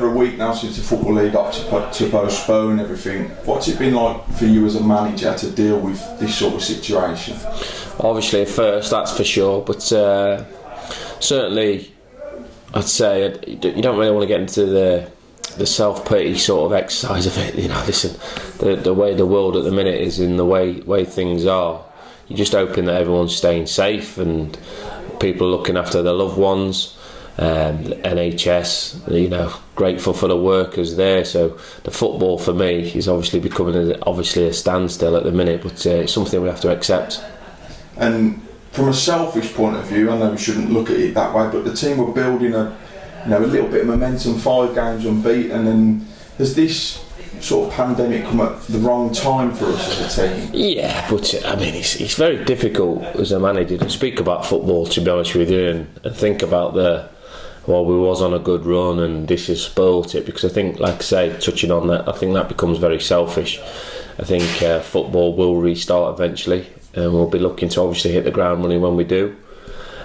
over a week now since the Football League got to postpone everything. What's it been like for you as a manager to deal with this sort of situation? Obviously at first, that's for sure, but certainly I'd say you don't really want to get into the self-pity sort of exercise of it. Listen, the way the world at the minute is, in the way things are, you're just hoping that everyone's staying safe and people looking after their loved ones. NHS, grateful for the workers there. So the football for me is obviously becoming a standstill at the minute, but it's something we have to accept. And from a selfish point of view, I know we shouldn't look at it that way, but the team were building a little bit of momentum, 5 games unbeaten, and has this sort of pandemic come at the wrong time for us as a team? Yeah, but it's very difficult as a manager to speak about football, to be honest with you, and think about we was on a good run and this has spoilt it, because I think, like I say, touching on that, I think that becomes very selfish. I think football will restart eventually, and we'll be looking to obviously hit the ground running when we do.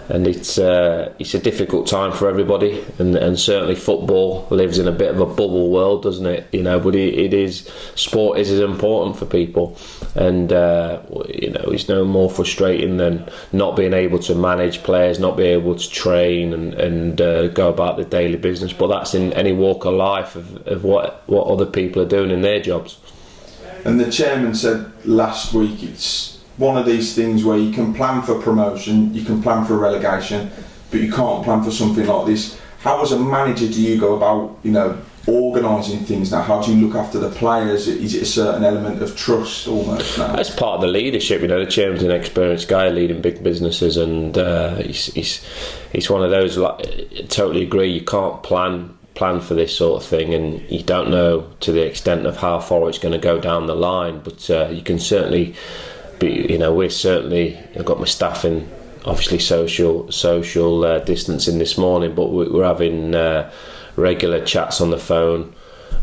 And it's a difficult time for everybody, and certainly football lives in a bit of a bubble world, doesn't it? But sport is as important for people, and it's no more frustrating than not being able to manage players, not being able to train and go about the daily business. But that's in any walk of life of what other people are doing in their jobs. And the chairman said last week it's one of these things where you can plan for promotion, you can plan for relegation, but you can't plan for something like this. How, as a manager, do you go about, organising things now? How do you look after the players? Is it a certain element of trust almost now? That's part of the leadership. The chairman's an experienced guy leading big businesses, and he's one of those. Totally agree. You can't plan for this sort of thing, and you don't know to the extent of how far it's going to go down the line. But you can certainly. We're certainly. I've got my staff in, obviously social distancing this morning, but we're having regular chats on the phone.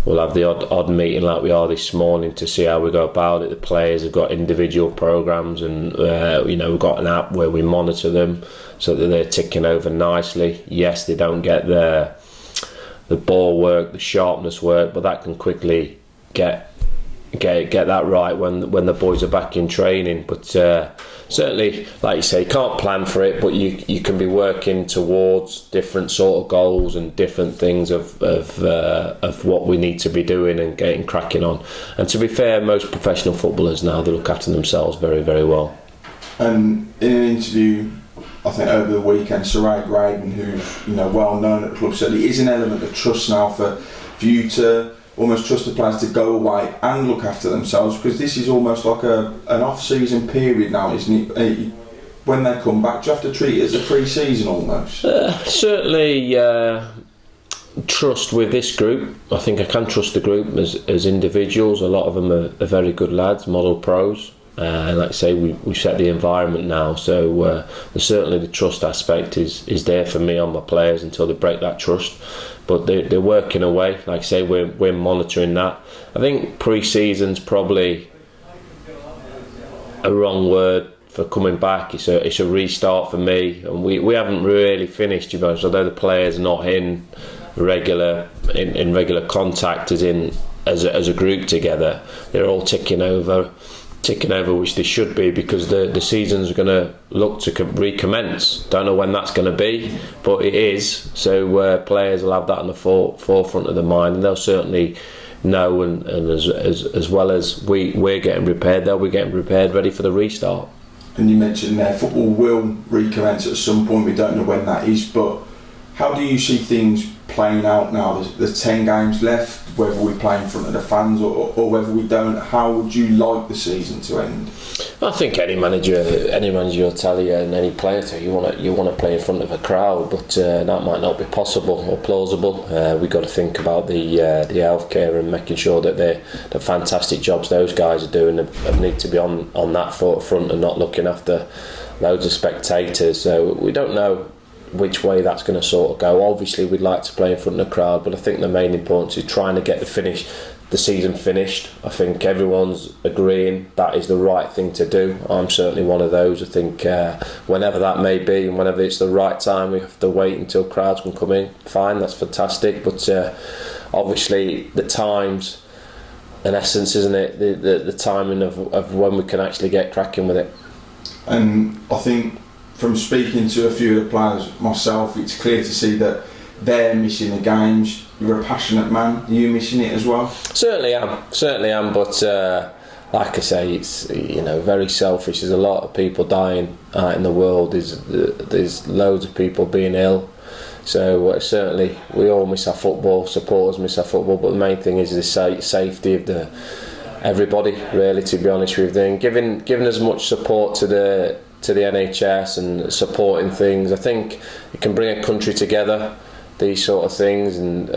We'll have the odd meeting like we are this morning to see how we go about it. The players have got individual programs, and we've got an app where we monitor them so that they're ticking over nicely. Yes, they don't get the ball work, the sharpness work, but that can quickly get that right when the boys are back in training. But certainly, like you say, you can't plan for it, but you can be working towards different sort of goals and different things of what we need to be doing and getting cracking on. And to be fair, most professional footballers now, they look after themselves very, very well. And in an interview, I think over the weekend, Sir Graydon, who's well known at the club, said it is an element of trust now for you to almost trust the players to go away and look after themselves, because this is almost like an off-season period now, isn't it? When they come back, do you have to treat it as a pre-season almost? Certainly trust with this group. I think I can trust the group as individuals. A lot of them are very good lads, model pros. Like I say, we set the environment now, so certainly the trust aspect is there for me on my players until they break that trust. But they're working away. Like I say, we're monitoring that. I think pre-season's probably a wrong word for coming back. It's a restart for me, and we haven't really finished, although the players are not in regular contact as a group together. They're all ticking over, which they should be, because the season's going to look to recommence. Don't know when that's going to be, but it is. So players will have that on the forefront of their mind, and they'll certainly know. And as well as we're getting prepared, they'll be getting prepared, ready for the restart. And you mentioned there, football will recommence at some point. We don't know when that is, but how do you see things playing out now? There's 10 games left, whether we play in front of the fans or whether we don't. How would you like the season to end? I think any manager will tell you, and any player tell you, you want to play in front of a crowd, but that might not be possible or plausible. We've got to think about the healthcare and making sure that the fantastic jobs those guys are doing need to be on that forefront and not looking after loads of spectators. So we don't know which way that's going to sort of go. Obviously we'd like to play in front of the crowd, but I think the main importance is trying to get the season finished. I think everyone's agreeing that is the right thing to do. I'm certainly one of those. I think whenever that may be and whenever it's the right time, we have to wait until crowds can come in. Fine, that's fantastic, but obviously the times, in essence, isn't it, the timing of when we can actually get cracking with it. And I think from speaking to a few of the players myself, it's clear to see that they're missing the games. You're a passionate man. Are you missing it as well? Certainly am. But like I say, it's very selfish. There's a lot of people dying in the world. There's loads of people being ill. So certainly we all miss our football. Supporters miss our football. But the main thing is the safety of everybody. Really, to be honest with you, and giving as much support to the NHS and supporting things. I think it can bring a country together, these sort of things, and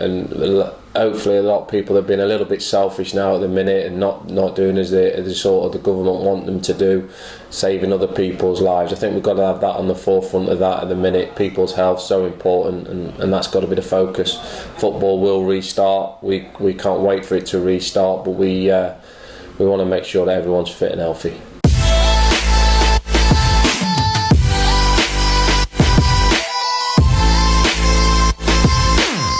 hopefully a lot of people have been a little bit selfish now at the minute and not doing as the sort of the government want them to do, saving other people's lives. I think we've got to have that on the forefront of that at the minute. People's health so important, and that's got to be the focus. Football will restart. We can't wait for it to restart, but we want to make sure that everyone's fit and healthy.